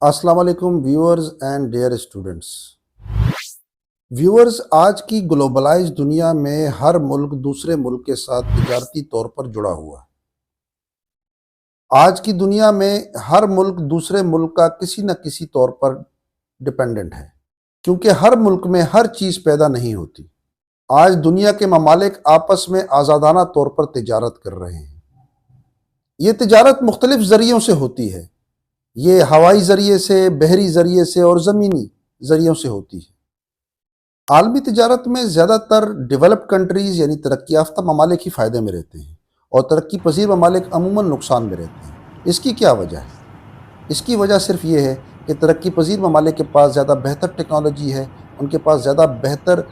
अस्सलाम वालेकुम viewers and dear students. Viewers, आज की ग्लोबलाइज दुनिया में हर मुल्क दूसरे मुल्क के साथ तिजारती तौर पर जुड़ा हुआ है। आज की दुनिया में हर मुल्क दूसरे मुल्क का किसी न किसी तौर पर डिपेंडेंट है, क्योंकि हर मुल्क में हर चीज़ पैदा नहीं होती। आज दुनिया के ममालिक आपस में आज़ादाना तौर पर तिजारत कर रहे हैं। ये तिजारत मुख्तलिफ ज़रियों से होती है। ये हवाई ज़रिए से, बहरी ज़रिए से और ज़मीनी ज़रियों से होती है। आलमी तिजारत में ज़्यादातर डेवलप्ड कंट्रीज़ यानी तरक्की याफ्ता ममालिक ही फ़ायदे में रहते हैं और तरक्की पजीर ममालिक अमूमन नुकसान में रहते हैं। इसकी क्या वजह है? इसकी वजह सिर्फ ये है कि तरक्की पजीर ममालिक के पास ज़्यादा बेहतर टेक्नोलॉजी है, उनके पास ज़्यादा बेहतर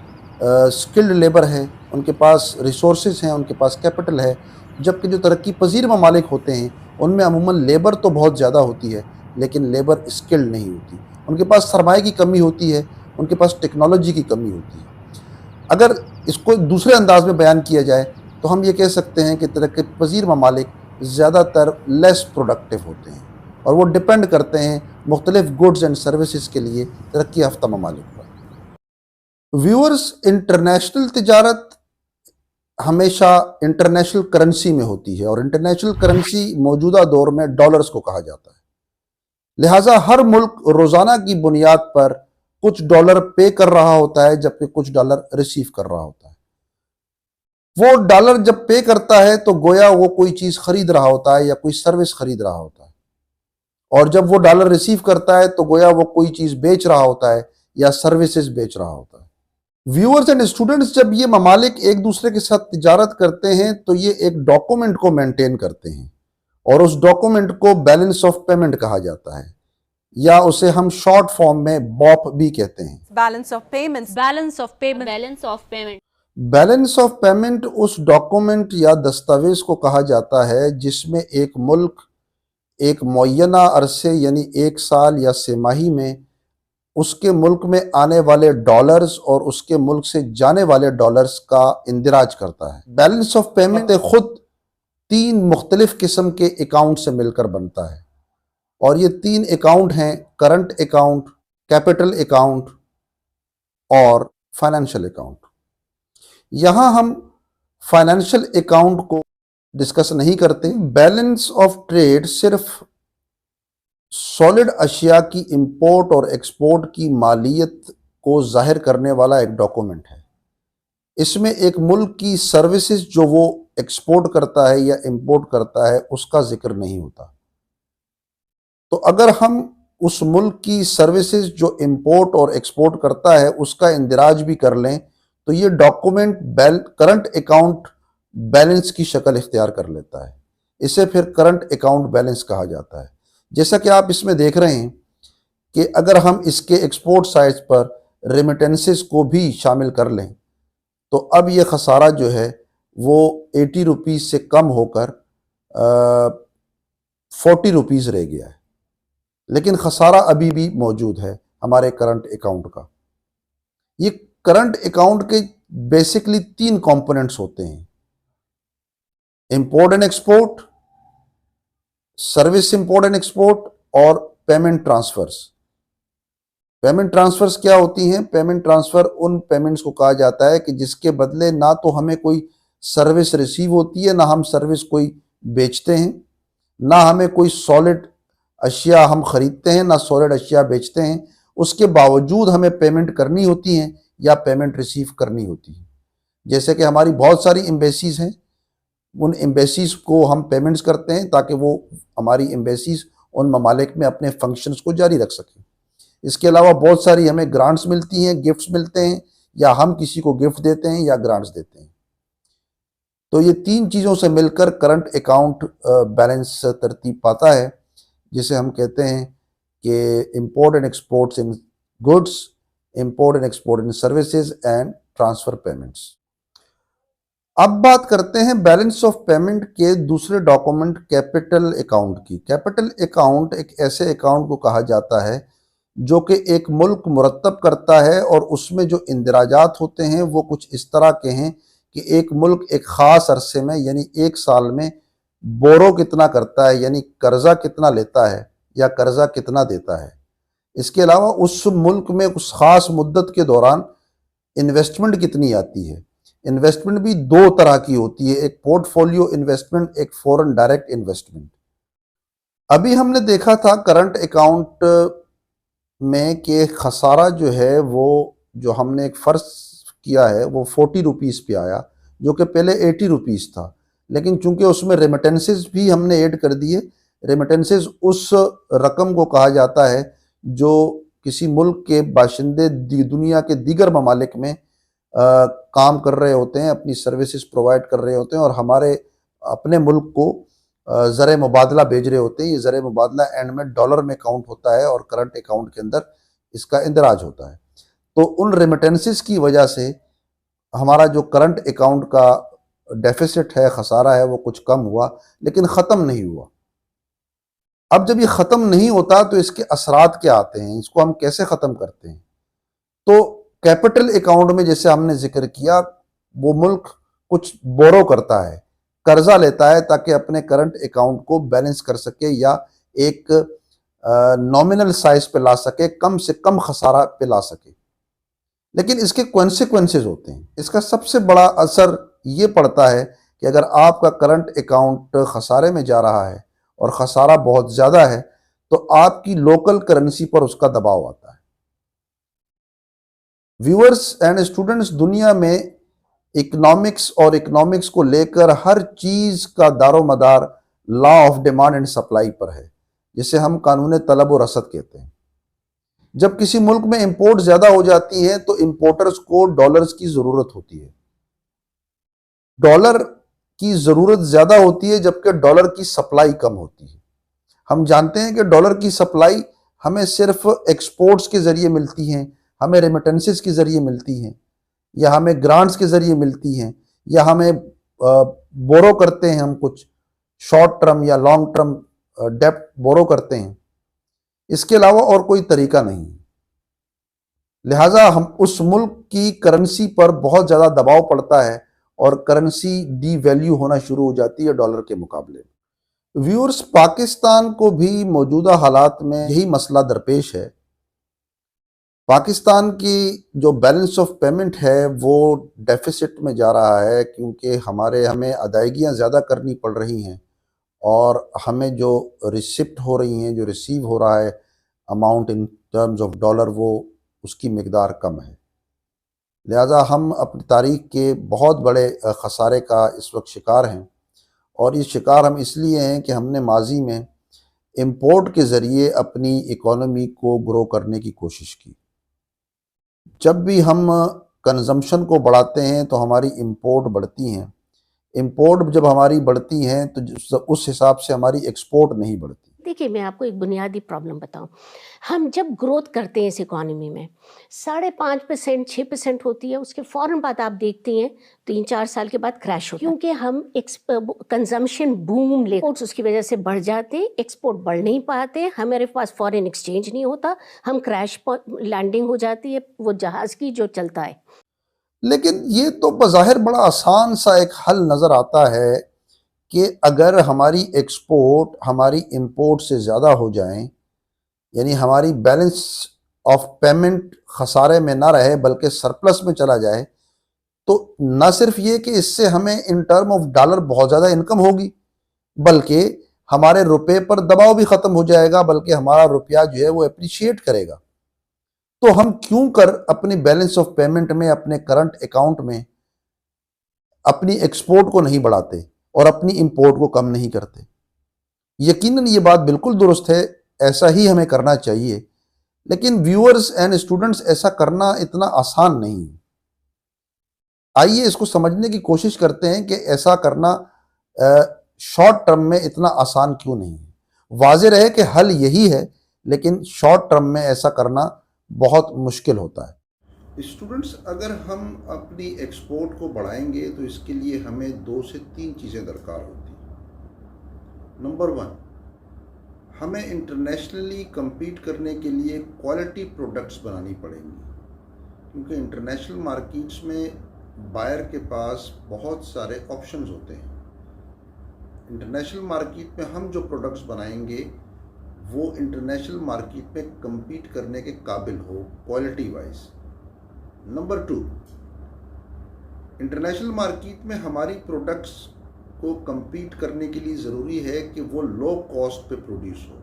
स्किल्ड लेबर है, उनके पास रिसोर्सेज हैं, उनके पास कैपिटल है। जबकि जो तरक्की पजीर ममालिक होते हैं उनमें अमूमन लेबर तो बहुत ज़्यादा होती है, लेकिन लेबर स्किल्ड नहीं होती। उनके पास सरमाए की कमी होती है, उनके पास टेक्नोलॉजी की कमी होती है। अगर इसको दूसरे अंदाज में बयान किया जाए तो हम ये कह सकते हैं कि तरक्की पजीर ममालिक ज़्यादातर लेस प्रोडक्टिव होते हैं और वो डिपेंड करते हैं मुख्तलिफ गुड्स एंड सर्विसेज के लिए तरक्की याफ्ता ममालिक पर। व्यूअर्स, इंटरनेशनल तिजारत हमेशा इंटरनेशनल करेंसी में होती है और इंटरनेशनल करेंसी मौजूदा दौर में डॉलर्स को कहा जाता है। लिहाजा हर मुल्क रोज़ाना की बुनियाद पर कुछ डॉलर पे कर रहा होता है, जबकि कुछ डॉलर रिसीव कर रहा होता है। वो डॉलर जब पे करता है तो गोया वो कोई चीज़ खरीद रहा होता है या कोई सर्विस खरीद रहा होता है, और जब वो डॉलर रिसीव करता है तो गोया वो कोई चीज़ बेच रहा होता है या सर्विसेज बेच रहा होता है। व्यूअर्स एंड स्टूडेंट्स, जब ये ममालिक एक दूसरे के साथ तिजारत करते हैं तो ये एक डॉक्यूमेंट को मेंटेन करते हैं और उस डॉक्यूमेंट को बैलेंस ऑफ पेमेंट कहा जाता है, या उसे हम शॉर्ट फॉर्म में बॉप भी कहते हैं। Balance of payment. Balance of payment उस डॉक्यूमेंट या दस्तावेज को कहा जाता है जिसमें एक मुल्क एक मुअय्यना अरसे यानी एक साल या तिमाही में उसके मुल्क में आने वाले डॉलर्स और उसके मुल्क से जाने वाले डॉलर्स का इंदिराज करता है। बैलेंस ऑफ पेमेंट खुद 3 मुख्तलिफ किस्म के अकाउंट से मिलकर बनता है और ये 3 अकाउंट हैं: करंट अकाउंट, कैपिटल अकाउंट और फाइनेंशियल अकाउंट। यहाँ हम फाइनेंशियल अकाउंट को डिस्कस नहीं करते। बैलेंस ऑफ ट्रेड सिर्फ सॉलिड अशिया की इंपोर्ट और एक्सपोर्ट की मालियत को जाहिर करने वाला एक डॉक्यूमेंट है। इसमें एक मुल्क की सर्विसेज जो वो एक्सपोर्ट करता है या इंपोर्ट करता है उसका जिक्र नहीं होता। तो अगर हम उस मुल्क की सर्विसेज जो इंपोर्ट और एक्सपोर्ट करता है उसका इंदिराज भी कर लें तो ये डॉक्यूमेंट करंट अकाउंट बैलेंस की शक्ल इख्तियार कर लेता है। इसे फिर करंट अकाउंट बैलेंस कहा जाता है। जैसा कि आप इसमें देख रहे हैं कि अगर हम इसके एक्सपोर्ट साइड्स पर रेमिटेंसेस को भी शामिल कर लें तो अब ये खसारा जो है वो 80 रुपीज़ से कम होकर 40 रुपीज़ रह गया है, लेकिन खसारा अभी भी मौजूद है हमारे करंट अकाउंट का। ये करंट अकाउंट के बेसिकली 3 कंपोनेंट्स होते हैं: import and export, service import and export और पेमेंट ट्रांसफर्स। पेमेंट ट्रांसफर्स क्या होती हैं? पेमेंट ट्रांसफर उन पेमेंट्स को कहा जाता है कि जिसके बदले ना तो हमें कोई सर्विस रिसीव होती है, ना हम सर्विस कोई बेचते हैं, ना हमें कोई सॉलिड अशिया हम खरीदते हैं, ना सॉलिड अशिया बेचते हैं। उसके बावजूद हमें पेमेंट करनी होती है या पेमेंट रिसीव करनी होती है। जैसे कि हमारी बहुत सारी एम्बेसीज हैं, उन एम्बेसीज को हम पेमेंट्स करते हैं ताकि वो हमारी एम्बेसीज उन ममालिक में अपने फंक्शंस को जारी रख सकें। इसके अलावा बहुत सारी हमें ग्रांट्स मिलती हैं, गिफ्ट्स मिलते हैं, या हम किसी को गिफ्ट देते हैं या ग्रांट्स देते हैं। तो ये 3 चीज़ों से मिलकर करंट अकाउंट बैलेंस तरतीब पाता है, जिसे हम कहते हैं कि import and exports in goods, import and export in services and transfer payments. अब बात करते हैं बैलेंस ऑफ पेमेंट के दूसरे डॉक्यूमेंट कैपिटल अकाउंट की। कैपिटल अकाउंट एक ऐसे अकाउंट को कहा जाता है जो कि एक मुल्क मुरतब करता है और उसमें जो इंदिराजात होते हैं वो कुछ इस तरह के हैं कि एक मुल्क एक ख़ास अरसे में यानी एक साल में बोरो कितना करता है, यानी कर्ज़ा कितना लेता है या कर्ज़ा कितना देता है, इसके अलावा उस मुल्क में उस खास मुद्दत के दौरान इन्वेस्टमेंट कितनी आती है। इन्वेस्टमेंट भी दो तरह की होती है, एक पोर्टफोलियो इन्वेस्टमेंट, एक फॉरेन डायरेक्ट इन्वेस्टमेंट। अभी हमने देखा था करंट अकाउंट में कि खसारा जो है वो, जो हमने एक फ़र्ज किया है वो 40 रुपीज़ पे आया, जो कि पहले 80 रुपीज़ था। लेकिन चूंकि उसमें रेमिटेंसेस भी हमने ऐड कर दिए। रेमिटेंसेस उस रकम को कहा जाता है जो किसी मुल्क के बाशिंदे दुनिया के दीगर ममालिक में काम कर रहे होते हैं, अपनी सर्विसेज प्रोवाइड कर रहे होते हैं और हमारे अपने मुल्क को ज़र मुबादला भेज रहे होते हैं। ये ज़र मुबादला एंड में डॉलर में काउंट होता है और करंट अकाउंट के अंदर इसका इंदराज होता है। तो उन रेमिटेंसेस की वजह से हमारा जो करंट अकाउंट का डेफिसिट है, खसारा है, वो कुछ कम हुआ, लेकिन ख़त्म नहीं हुआ। अब जब ये ख़त्म नहीं होता तो इसके असरात क्या आते हैं, इसको हम कैसे ख़त्म करते हैं। तो कैपिटल अकाउंट में जैसे हमने जिक्र किया, वो मुल्क कुछ बोरो करता है, कर्जा लेता है ताकि अपने करंट अकाउंट को बैलेंस कर सके या एक नॉमिनल साइज पे ला सके, कम से कम खसारा पे ला सके। लेकिन इसके कॉन्सिक्वेंसेस होते हैं। इसका सबसे बड़ा असर ये पड़ता है कि अगर आपका करंट अकाउंट खसारे में जा रहा है और खसारा बहुत ज़्यादा है तो आपकी लोकल करेंसी पर उसका दबाव आता है। व्यूअर्स एंड स्टूडेंट्स, दुनिया में इकोनॉमिक्स और इकोनॉमिक्स को लेकर हर चीज़ का दारोमदार law of demand and supply पर है, जिसे हम कानून तलब और रसद कहते हैं। जब किसी मुल्क में इंपोर्ट ज्यादा हो जाती है तो इंपोर्टर्स को डॉलर्स की जरूरत होती है। डॉलर की जरूरत ज्यादा होती है जबकि डॉलर की सप्लाई कम होती है। हम जानते हैं कि डॉलर की सप्लाई हमें सिर्फ एक्सपोर्ट्स के जरिए मिलती हैं, हमें रेमिटेंसेस के जरिए मिलती हैं, या हमें ग्रांट्स के जरिए मिलती हैं, या हमें बोरो करते हैं, हम कुछ शॉर्ट टर्म या लॉन्ग टर्म डेप्ट बोरो करते हैं। इसके अलावा और कोई तरीका नहीं। लिहाजा हम उस मुल्क की करेंसी पर बहुत ज़्यादा दबाव पड़ता है और करेंसी डी वैल्यू होना शुरू हो जाती है डॉलर के मुकाबले। व्यूअर्स, पाकिस्तान को भी मौजूदा हालात में यही मसला दरपेश है। पाकिस्तान की जो बैलेंस ऑफ पेमेंट है वो डेफिसिट में जा रहा है, क्योंकि हमें अदायगियाँ ज़्यादा करनी पड़ रही हैं और हमें जो रिसिप्ट हो रही हैं, जो रिसीव हो रहा है amount in terms of dollar, वो उसकी मिकदार कम है। लिहाजा हम अपनी तारीख के बहुत बड़े खसारे का इस वक्त शिकार हैं, और ये शिकार हम इसलिए हैं कि हमने माजी में इंपोर्ट के ज़रिए अपनी इकोनॉमी को ग्रो करने की कोशिश की। जब भी हम कंजम्पशन को बढ़ाते हैं तो हमारी इंपोर्ट बढ़ती हैं। इंपोर्ट जब हमारी बढ़ती हैं तो उस हिसाब से हमारी एक्सपोर्ट नहीं बढ़ती। देखिए, मैं आपको एक बुनियादी प्रॉब्लम बताऊं। हम जब ग्रोथ करते हैं इस इकोनॉमी में 5.5% 6% होती है, उसके फ़ौरन बाद आप देखती हैं 3-4 साल के बाद क्रैश होता है, क्योंकि हम कंजम्पशन बूम ले उसकी वजह से बढ़ जाते हैं, एक्सपोर्ट बढ़ नहीं पाते, हमारे पास फॉरेन एक्सचेंज नहीं होता, हम क्रैश लैंडिंग हो जाती है वो जहाज़ की जो चलता है। लेकिन ये तो बज़ाहिर बड़ा आसान सा एक हल नज़र आता है कि अगर हमारी एक्सपोर्ट हमारी इंपोर्ट से ज़्यादा हो जाएं, यानी हमारी बैलेंस ऑफ पेमेंट खसारे में ना रहे बल्कि सरप्लस में चला जाए, तो न सिर्फ ये कि इससे हमें इन टर्म ऑफ डॉलर बहुत ज़्यादा इनकम होगी, बल्कि हमारे रुपए पर दबाव भी ख़त्म हो जाएगा, बल्कि हमारा रुपया जो है वो अप्रिशिएट करेगा। तो हम क्यों कर अपनी बैलेंस ऑफ पेमेंट में, अपने करंट अकाउंट में अपनी एक्सपोर्ट को नहीं बढ़ाते और अपनी इंपोर्ट को कम नहीं करते। यकीनन ये बात बिल्कुल दुरुस्त है, ऐसा ही हमें करना चाहिए। लेकिन व्यूअर्स एंड स्टूडेंट्स, ऐसा करना इतना आसान नहीं है। आइए इसको समझने की कोशिश करते हैं कि ऐसा करना शॉर्ट टर्म में इतना आसान क्यों नहीं है। वाज़ेह रहे कि हल यही है, लेकिन शॉर्ट टर्म में ऐसा करना बहुत मुश्किल होता है। स्टूडेंट्स, अगर हम अपनी एक्सपोर्ट को बढ़ाएंगे तो इसके लिए हमें 2 से 3 चीज़ें दरकार होती हैं। नंबर 1, हमें इंटरनेशनली compete करने के लिए क्वालिटी प्रोडक्ट्स बनानी पड़ेंगी, क्योंकि इंटरनेशनल मार्केट्स में बायर के पास बहुत सारे ऑप्शंस होते हैं। इंटरनेशनल मार्केट में हम जो प्रोडक्ट्स बनाएंगे वो इंटरनेशनल मार्केट में compete करने के काबिल हो quality wise. Number 2, international market में हमारी प्रोडक्ट्स को compete करने के लिए ज़रूरी है कि वो लो कॉस्ट पे प्रोड्यूस हो।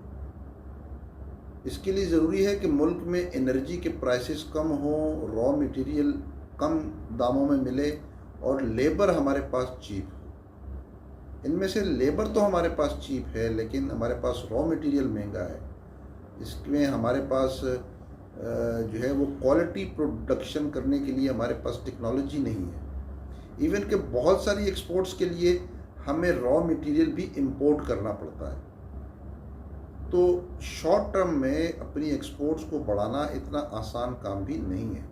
इसके लिए ज़रूरी है कि मुल्क में एनर्जी के प्राइसेस कम हो, रॉ मटेरियल कम दामों में मिले और लेबर हमारे पास चीप हो। इनमें से लेबर तो हमारे पास चीप है, लेकिन हमारे पास रॉ मटेरियल महंगा है। इसमें हमारे पास जो है वो क्वालिटी प्रोडक्शन करने के लिए हमारे पास टेक्नोलॉजी नहीं है। इवन कि बहुत सारी एक्सपोर्ट्स के लिए हमें रॉ मटेरियल भी इंपोर्ट करना पड़ता है। तो शॉर्ट टर्म में अपनी एक्सपोर्ट्स को बढ़ाना इतना आसान काम भी नहीं है।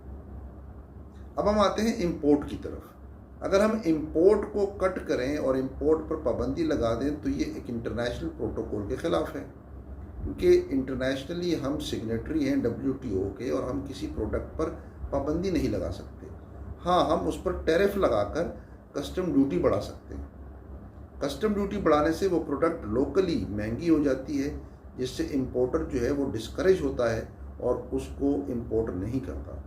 अब हम आते हैं इंपोर्ट की तरफ। अगर हम इंपोर्ट को कट करें और इंपोर्ट पर पाबंदी लगा दें तो ये एक इंटरनेशनल प्रोटोकॉल के ख़िलाफ़ है, क्योंकि इंटरनेशनली हम सिग्नेटरी हैं WTO के और हम किसी प्रोडक्ट पर पाबंदी नहीं लगा सकते। हाँ, हम उस पर टैरिफ लगाकर कस्टम ड्यूटी बढ़ा सकते हैं। कस्टम ड्यूटी बढ़ाने से वो प्रोडक्ट लोकली महंगी हो जाती है, जिससे इंपोर्टर जो है वो डिस्करेज होता है और उसको इंपोर्ट नहीं करता।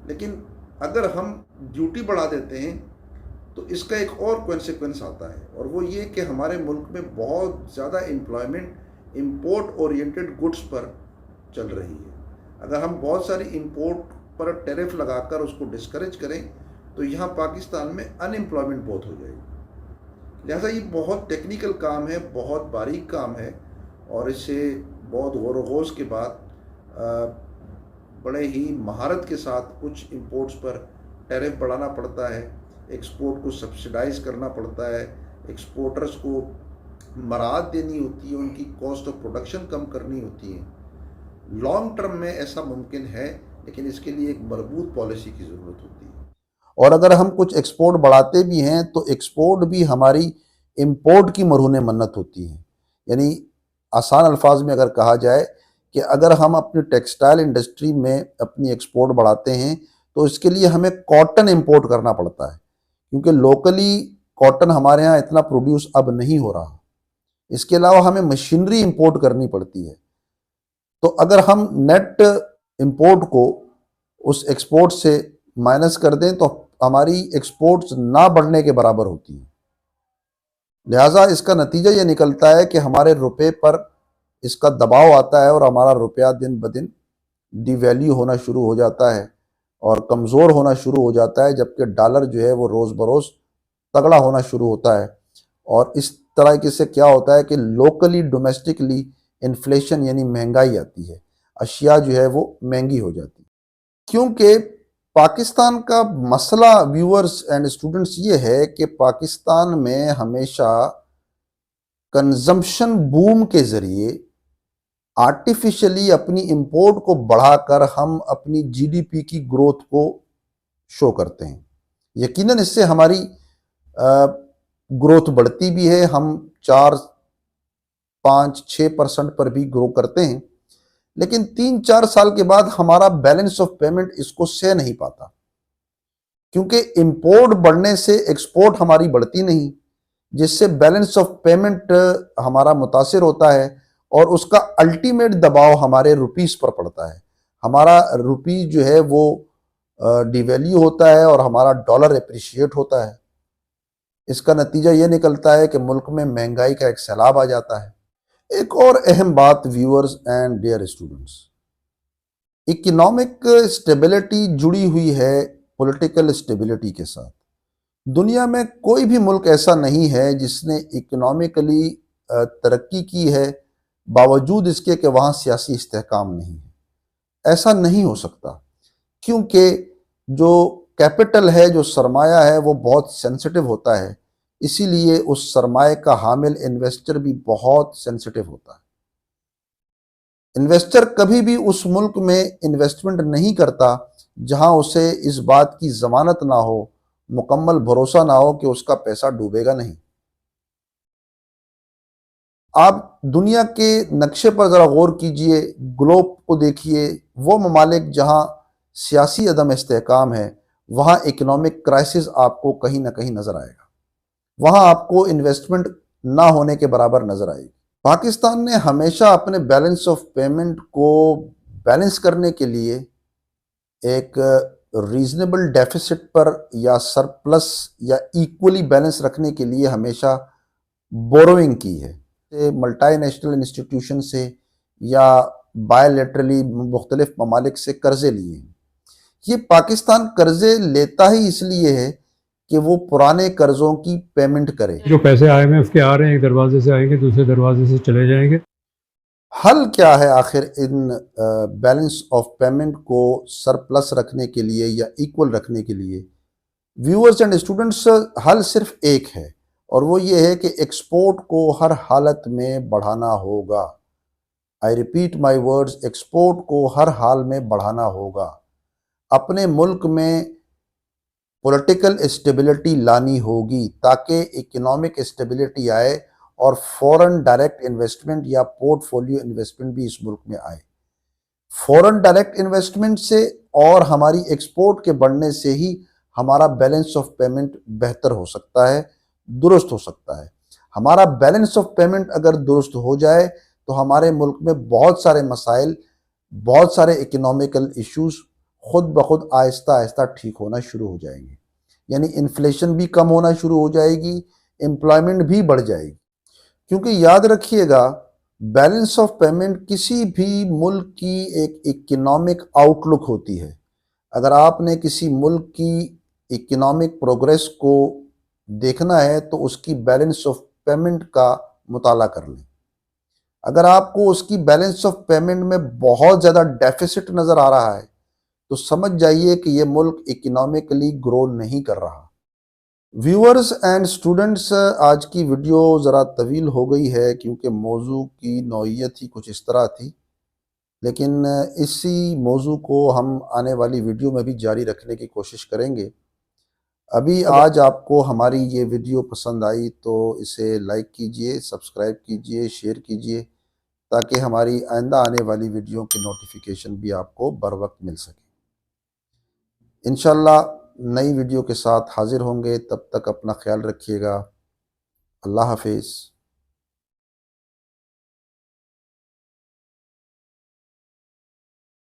लेकिन अगर हम ड्यूटी बढ़ा देते हैं तो इसका एक और कॉन्सिक्वेंस आता है, और वो ये कि हमारे मुल्क में बहुत ज़्यादा एम्प्लॉयमेंट इंपोर्ट ओरिएंटेड गुड्स पर चल रही है। अगर हम बहुत सारी इंपोर्ट पर टैरिफ लगाकर उसको डिस्करेज करें तो यहाँ पाकिस्तान में अनएम्प्लॉयमेंट बहुत हो जाएगी। लिहाजा ये बहुत टेक्निकल काम है, बहुत बारीक काम है, और इससे बहुत गौर व गौस के बाद बड़े ही महारत के साथ कुछ इंपोर्ट्स पर टैरिफ बढ़ाना पड़ता है, एक्सपोर्ट को सब्सिडाइज करना पड़ता है, एक्सपोर्टर्स को मराद देनी होती है, उनकी कॉस्ट ऑफ प्रोडक्शन कम करनी होती है। लॉन्ग टर्म में ऐसा मुमकिन है, लेकिन इसके लिए एक मजबूत पॉलिसी की ज़रूरत होती है। और अगर हम कुछ एक्सपोर्ट बढ़ाते भी हैं तो एक्सपोर्ट भी हमारी इंपोर्ट की मरहून मन्नत होती है। यानी आसान अल्फाज में अगर कहा जाए कि अगर हम अपनी टेक्सटाइल इंडस्ट्री में अपनी एक्सपोर्ट बढ़ाते हैं तो इसके लिए हमें कॉटन इंपोर्ट करना पड़ता है, क्योंकि लोकली कॉटन हमारे यहाँ इतना प्रोड्यूस अब नहीं हो रहा। इसके अलावा हमें मशीनरी इंपोर्ट करनी पड़ती है। तो अगर हम नेट इंपोर्ट को उस एक्सपोर्ट से माइनस कर दें तो हमारी एक्सपोर्ट्स ना बढ़ने के बराबर होती है। लिहाजा इसका नतीजा ये निकलता है कि हमारे रुपए पर इसका दबाव आता है और हमारा रुपया दिन ब दिन डिवैल्यू होना शुरू हो जाता है और कमज़ोर होना शुरू हो जाता है, जबकि डॉलर जो है वो रोज़ बरोज़ तगड़ा होना शुरू होता है। और इस तरह से क्या होता है कि लोकली डोमेस्टिकली इन्फ्लेशन यानी महंगाई आती है, अशिया जो है वो महंगी हो जाती है। क्योंकि पाकिस्तान का मसला व्यूअर्स एंड स्टूडेंट्स ये है कि पाकिस्तान में हमेशा कंजम्पशन बूम के ज़रिए आर्टिफिशियली अपनी इंपोर्ट को बढ़ाकर हम अपनी जीडीपी की ग्रोथ को शो करते हैं। यकीनन इससे हमारी ग्रोथ बढ़ती भी है, हम 4, 5, 6% पर भी ग्रो करते हैं, लेकिन 3-4 साल के बाद हमारा बैलेंस ऑफ पेमेंट इसको सह नहीं पाता, क्योंकि इंपोर्ट बढ़ने से एक्सपोर्ट हमारी बढ़ती नहीं, जिससे बैलेंस ऑफ पेमेंट हमारा मुतासिर होता है और उसका अल्टीमेट दबाव हमारे रुपीस पर पड़ता है। हमारा रुपी जो है वो डिवैल्यू होता है और हमारा डॉलर एप्रिशिएट होता है। इसका नतीजा ये निकलता है कि मुल्क में महंगाई का एक सैलाब आ जाता है। एक और अहम बात viewers and dear students, economic stability जुड़ी हुई है पॉलिटिकल स्टेबिलिटी के साथ। दुनिया में कोई भी मुल्क ऐसा नहीं है जिसने इकोनॉमिकली तरक्की की है बावजूद इसके कि वहाँ सियासी इस्तेहकाम नहीं है। ऐसा नहीं हो सकता, क्योंकि जो कैपिटल है, जो सरमाया है, वो बहुत सेंसिटिव होता है। इसीलिए उस सरमाए का हामिल इन्वेस्टर भी बहुत सेंसिटिव होता है। इन्वेस्टर कभी भी उस मुल्क में इन्वेस्टमेंट नहीं करता जहां उसे इस बात की जमानत ना हो, मुकम्मल भरोसा ना हो कि उसका पैसा डूबेगा नहीं। आप दुनिया के नक्शे पर ज़रा गौर कीजिए, ग्लोब को देखिए। वो ममालिक जहां सियासी अदम इस्तेहकाम है वहां इकोनॉमिक क्राइसिस आपको कहीं ना कहीं नज़र आएगा, वहां आपको इन्वेस्टमेंट ना होने के बराबर नज़र आएगी। पाकिस्तान ने हमेशा अपने बैलेंस ऑफ पेमेंट को बैलेंस करने के लिए एक रीजनेबल डेफिसिट पर या सरप्लस या इक्वली बैलेंस रखने के लिए हमेशा बोरोइंग की है। मल्टीनेशनल इंस्टीट्यूशन से या बायलैटरली मुख्तलिफ ममालिक से कर्जे लिए हैं। ये पाकिस्तान कर्जे लेता ही इसलिए है कि वो पुराने कर्जों की पेमेंट करे। जो पैसे IMF के आ रहे हैं एक दरवाजे से आएंगे दूसरे दरवाजे से चले जाएंगे। हल क्या है आखिर इन बैलेंस ऑफ पेमेंट को सरप्लस रखने के लिए या इक्वल रखने के लिए? व्यूअर्स एंड स्टूडेंट्स, हल सिर्फ एक है और वो ये है कि एक्सपोर्ट को हर हालत में बढ़ाना होगा। I repeat my words, export को हर हाल में बढ़ाना होगा। अपने मुल्क में पॉलिटिकल स्टेबिलिटी लानी होगी ताकि इकोनॉमिक स्टेबिलिटी आए और फॉरेन डायरेक्ट इन्वेस्टमेंट या पोर्टफोलियो इन्वेस्टमेंट भी इस मुल्क में आए। फॉरेन डायरेक्ट इन्वेस्टमेंट से और हमारी एक्सपोर्ट के बढ़ने से ही हमारा बैलेंस ऑफ पेमेंट बेहतर हो सकता है, दुरुस्त हो सकता है। हमारा बैलेंस ऑफ पेमेंट अगर दुरुस्त हो जाए तो हमारे मुल्क में बहुत सारे मसाइल, बहुत सारे इकोनॉमिकल इश्यूज खुद ब खुद आहिस्ता आहिस्ता ठीक होना शुरू हो जाएंगे। यानी इन्फ्लेशन भी कम होना शुरू हो जाएगी, एम्प्लॉयमेंट भी बढ़ जाएगी। क्योंकि याद रखिएगा, बैलेंस ऑफ पेमेंट किसी भी मुल्क की एक इकोनॉमिक आउटलुक होती है। अगर आपने किसी मुल्क की इकोनॉमिक प्रोग्रेस को देखना है तो उसकी बैलेंस ऑफ पेमेंट का मुताला कर लें। अगर आपको उसकी बैलेंस ऑफ पेमेंट में बहुत ज़्यादा डेफिसिट नज़र आ रहा है तो समझ जाइए कि ये मुल्क इकोनॉमिकली ग्रो नहीं कर रहा। व्यूअर्स एंड स्टूडेंट्स, आज की वीडियो ज़रा तवील हो गई है क्योंकि मौजू की नौइयत ही कुछ इस तरह थी, लेकिन इसी मौजू को हम आने वाली वीडियो में भी जारी रखने की कोशिश करेंगे। अभी आज आपको हमारी ये वीडियो पसंद आई तो इसे लाइक कीजिए, सब्सक्राइब कीजिए, शेयर कीजिए ताकि हमारी आइंदा आने वाली वीडियो की नोटिफिकेशन भी आपको बर वक्त मिल सके। इंशाल्लाह नई वीडियो के साथ हाजिर होंगे, तब तक अपना ख्याल रखिएगा। अल्लाह हाफिज़।